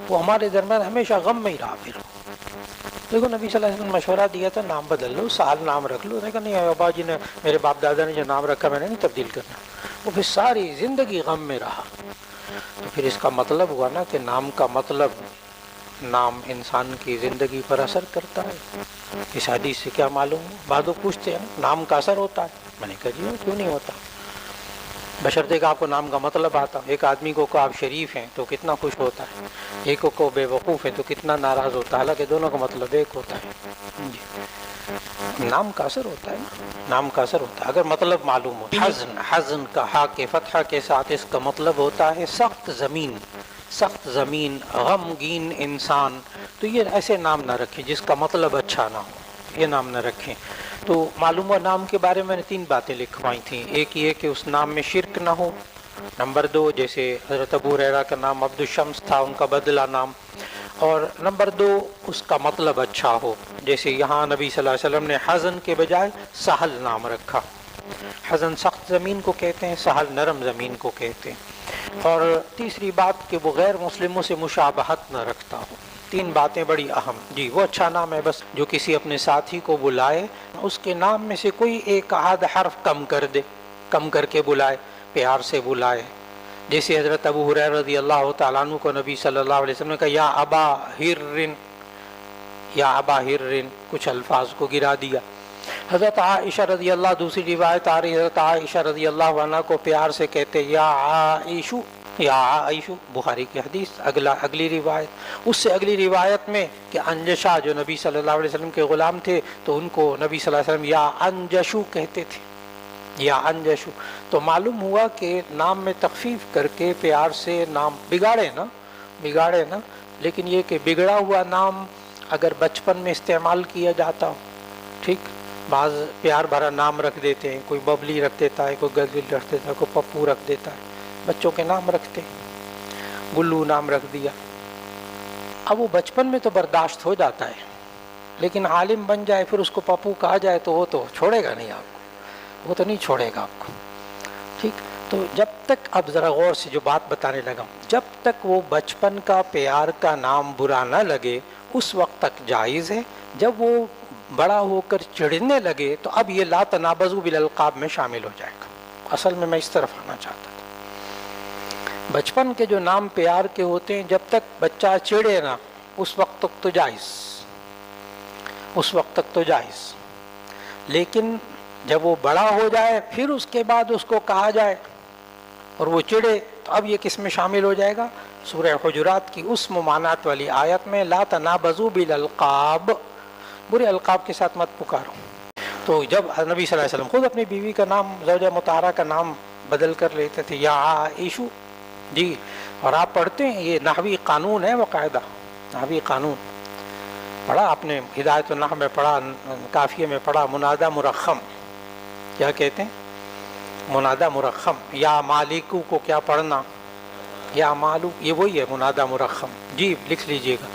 وہ ہمارے درمیان ہمیشہ غم میں ہی رہا پھر. دیکھو نبی صلی اللہ علیہ وسلم نے مشورہ دیا تھا نام بدل لو، سہل نام رکھ لو. کہا نہیں ابا جی نے میرے باپ دادا نے جو نام رکھا میں نے نہیں تبدیل کرنا. وہ پھر ساری زندگی غم میں رہا. تو پھر اس کا مطلب ہوا نا کہ نام کا مطلب، نام انسان کی زندگی پر اثر کرتا ہے. اس حدیث سے کیا معلوم ہو؟ بعض لوگ پوچھتے ہیں نام کا اثر ہوتا ہے. میں نے کہا جی کیوں نہیں ہوتا، بشرطے کہ آپ کو نام کا مطلب آتا. ایک آدمی کو آپ شریف ہیں تو کتنا خوش ہوتا ہے، ایک کو بے وقوف ہے تو کتنا ناراض ہوتا ہے، حالانکہ دونوں کا مطلب ایک ہوتا ہے. جی نام کا اثر ہوتا ہے نا، نام کا اثر ہوتا ہے اگر مطلب معلوم ہو. حزن، حزن کا ہا کے فتحہ کے ساتھ اس کا مطلب ہوتا ہے سخت زمین، سخت زمین، غمگین انسان. تو یہ ایسے نام نہ رکھیں جس کا مطلب اچھا نہ ہو، یہ نام نہ رکھیں. تو معلوم ہوا نام کے بارے میں نے 3 باتیں لکھوائی تھیں. ایک یہ کہ اس نام میں شرک نہ ہو. نمبر 2 جیسے حضرت ابو ہریرہ کا نام عبد الشمس تھا، ان کا بدلہ نام. اور نمبر 2 اس کا مطلب اچھا ہو. جیسے یہاں نبی صلی اللہ علیہ وسلم نے حزن کے بجائے سہل نام رکھا. حزن سخت زمین کو کہتے ہیں، سہل نرم زمین کو کہتے ہیں. اور تیسری بات کہ وہ غیر مسلموں سے مشابہت نہ رکھتا ہو. 3 باتیں بڑی اہم. جی وہ اچھا نام ہے بس جو کسی اپنے ساتھی کو بلائے اس کے نام میں سے کوئی ایک آدھ حرف کم کر دے، کم کر کے بلائے، پیار سے بلائے. جیسے حضرت ابو ہریرہ رضی اللہ تعالیٰ عنہ کو نبی صلی اللہ علیہ وسلم نے کہا یا ابا ہرن، یا ابا ہرن، کچھ الفاظ کو گرا دیا. حضرت عائشہ رضی اللہ، دوسری روایت آ رہی حضرت عائشہ رضی اللہ عنہ کو پیار سے کہتے یا عائشو، یا عائشو، بخاری کی حدیث. اگلی روایت، اس سے اگلی روایت میں کہ انجشا جو نبی صلی اللہ علیہ وسلم کے غلام تھے تو ان کو نبی صلی اللہ علیہ وسلم یا انجشو کہتے تھے، یا انجشو. تو معلوم ہوا کہ نام میں تخفیف کر کے پیار سے نام بگاڑے نا، لیکن یہ کہ بگڑا ہوا نام اگر بچپن میں استعمال کیا جاتا ہو، ٹھیک، بعض پیار بھرا نام رکھ دیتے ہیں، کوئی ببلی رکھ دیتا ہے، کوئی گلگل رکھ دیتا ہے، کوئی پپو رکھ دیتا ہے، بچوں کے نام رکھتے ہیں، گلو نام رکھ دیا. اب وہ بچپن میں تو برداشت ہو جاتا ہے، لیکن عالم بن جائے پھر اس کو پپو کہا جائے تو وہ تو چھوڑے گا نہیں آپ کو، وہ تو نہیں چھوڑے گا آپ کو. ٹھیک، تو جب تک، اب ذرا غور سے جو بات بتانے لگا، جب تک وہ بچپن کا پیار کا نام برا نہ لگے اس وقت تک جائز ہے. جب وہ بڑا ہو کر چڑھنے لگے تو اب یہ لا تنابزوا بالالقاب میں شامل ہو جائے گا. اصل میں اس طرف آنا چاہتا تھا. بچپن کے جو نام پیار کے ہوتے ہیں جب تک بچہ چڑھے نہ اس وقت تک تو جائز، اس وقت تک تو جائز. لیکن جب وہ بڑا ہو جائے پھر اس کے بعد اس کو کہا جائے اور وہ چڑھے تو اب یہ کس میں شامل ہو جائے گا؟ سورہ حجرات کی اس ممانعت والی آیت میں لا تنابزوا بالالقاب، برے القاب کے ساتھ مت پکارو. تو جب نبی صلی اللہ علیہ وسلم خود اپنی بیوی کا نام، زوجہ مطہرہ کا نام بدل کر لیتے تھے یا عائشو. جی، اور آپ پڑھتے ہیں یہ نحوی قانون ہے، باقاعدہ نحوی قانون پڑھا آپ نے، ہدایت النحو میں پڑھا، کافیہ میں پڑھا، منادہ مرخم کیا کہتے ہیں؟ منادہ مرخم. یا مالکو کو کیا پڑھنا؟ یا مالو، یہ وہی ہے منادہ مرخم. جی لکھ لیجئے گا.